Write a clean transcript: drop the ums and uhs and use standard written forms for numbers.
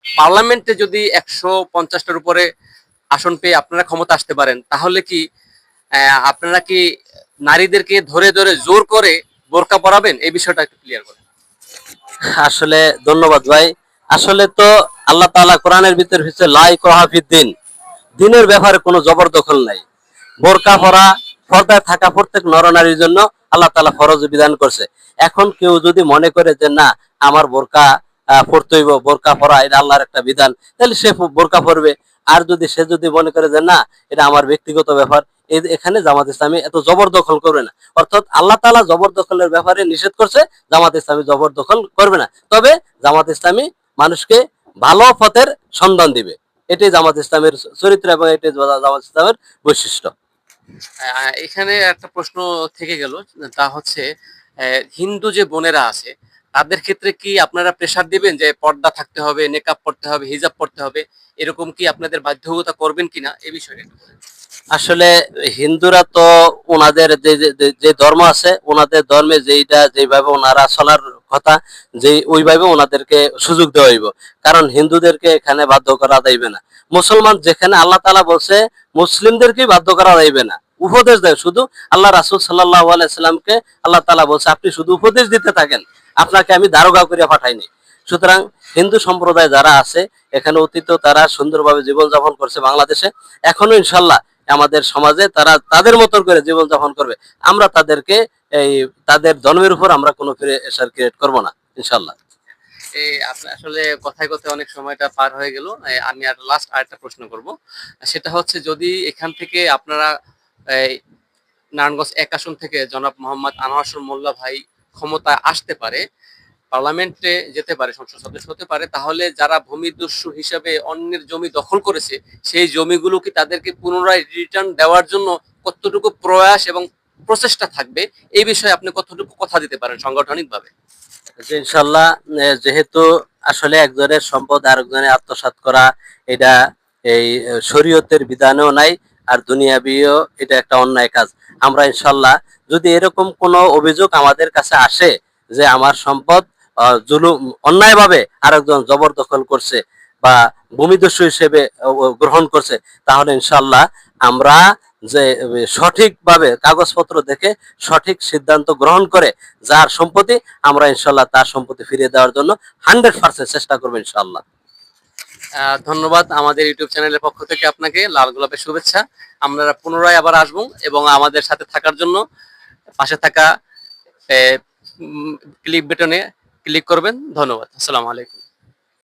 পার্লামেন্টে যদি 150টার উপরে আসন পেয়ে আপনারা ক্ষমতা আসতে পারেন, তাহলে কি আপনারা কি নারীদেরকে ধরে ধরে জোর করে বোরকা পরাবেন? এই বিষয়টা একটু ক্লিয়ার করেন। আসলে ধন্যবাদ ভাই। আসলে তো আল্লাহ তাআলা কোরআনের ভিতর হচ্ছে লা ইকরাহা ফিদ্দিন, দিনের ব্যাপারে কোনো জবরদখল নাই। বোরকা পরা, পর্দায় থাকা প্রত্যেক নরনারীর জন্য আল্লাহ তাআলা ফরজ বিধান করছে। এখন কেউ যদি মনে করে যে না আমার বোরকা পরতে হইব, বোরকা পরা এটা আল্লাহর একটা বিধান, তাহলে সে বোরকা পরবে। আর যদি সে যদি মনে করে যে না এটা আমার ব্যক্তিগত ব্যাপার, এখানে জামাত ইসলামী এত জবরদখল করবে না। অর্থাৎ আল্লাহ তাআলা জবরদখলের ব্যাপারে নিষেধ করছে, জামাত ইসলামী জবরদখল করবে না। তবে জামাত ইসলামী মানুষকে ভালো পথের সন্ধান দিবে, এটাই জামাত ইসলামের চরিত্র এবং এটাই জামাত ইসলামের বৈশিষ্ট্য। এখানে একটা প্রশ্ন থেকে গেল, তা হচ্ছে হিন্দু যে বোনেরা আছে তাদের ক্ষেত্রে কি আপনারা প্রেসার দিবেন যে পর্দা থাকতে হবে, নেকাব পড়তে হবে, হিজাব পড়তে হবে, এরকম কি আপনাদের বাধ্যবাধকতা করবেন কিনা এই বিষয়ে একটু বলেন। আসলে হিন্দুরা তো ওনাদের যে ধর্ম আছে, ওনাদের ধর্মে যেইটা যেভাবে ওনারা চলার কথা, যে ওইভাবে ওনাদেরকে সুযোগ দেওয়া হইব। কারণ হিন্দুদেরকে এখানে বাধ্য করা যাইবে না। মুসলমান যেখানে আল্লাহ তাআলা বলছে মুসলিমদেরকেই বাধ্য করা যাইবে না, উপদেশ দেয় শুধু। আল্লাহ রাসূল সাল্লাল্লাহু আলাইহি সাল্লামকে আল্লাহ তাআলা বলছে আপনি শুধু উপদেশ দিতে থাকেন, আপনাকে আমি দারোগা করে পাঠাইনি। সুতরাং হিন্দু সম্প্রদায় যারা আছে এখানে অতীতেও তারা সুন্দরভাবে জীবনযাপন করছে বাংলাদেশে, এখনো ইনশাল্লাহ আমাদের সমাজে তারা তাদের মতো করে জীবনযাপন করবে। আমরা তাদেরকে এই তাদের ধর্মের উপর আমরা কোনো প্রেসার ক্রিয়েট করব না ইনশাল্লাহ। এই আপনি আসলে কথায় কথায় অনেক সময়টা পার হয়ে গেল। আমি আর লাস্ট আরেকটা প্রশ্ন করব। সেটা হচ্ছে যদি এখান থেকে আপনারা এই নারায়ণগঞ্জ ১ আসন থেকে জনাব মোহাম্মদ আনোয়ার হোসেন মোল্লা ভাই ক্ষমতায় আসতে পারে, পার্লামেন্টে যেতে পারে, সংসদ সদস্য হতে পারে, তাহলে যারা ভূমিদস্যু হিসাবে অন্যের জমি দখল করেছে সেই জমিগুলো কি তাদেরকে পুনরায় রিটার্ন দেওয়ার জন্য কতটুকু প্রয়াস এবং প্রচেষ্টা থাকবে, এই বিষয়ে আপনি কতটুকু কথা দিতে পারেন সাংগঠনিকভাবে? যে ইনশাল্লাহ যেহেতু আসলে একজনের সম্পদ আরেকজনের আত্মসাৎ করা এটা এই শরীয়তের বিধানেও নাই, আর দুনিয়াবিও এটা একটা অন্যায় কাজ। আমরা ইনশাল্লাহ যদি এরকম কোনো অভিযোগ আমাদের কাছে আসে যে আমার সম্পদ জুলুম অন্যায়ভাবে আরেকজন জবরদখল করছে বা ভূমিদস্যু হিসেবে গ্রহণ করছে, তাহলে ইনশাল্লাহ আমরা যে সঠিকভাবে কাগজপত্র দেখে সঠিক সিদ্ধান্ত গ্রহণ করে যার সম্পত্তি আমরা ইনশাল্লাহ তার সম্পত্তি ফিরিয়ে দেওয়ার জন্য 100% চেষ্টা করবো ইনশাল্লাহ। ধন্যবাদ আমাদের ইউটিউব চ্যানেলের পক্ষ থেকে আপনাকে লাল গোলাপের শুভেচ্ছা। আমরা পুনরায় আবার আসবো এবং আমাদের সাথে থাকার জন্য পাশে থাকা ক্লিক বাটনে ক্লিক করবেন। ধন্যবাদ। আসসালামু আলাইকুম।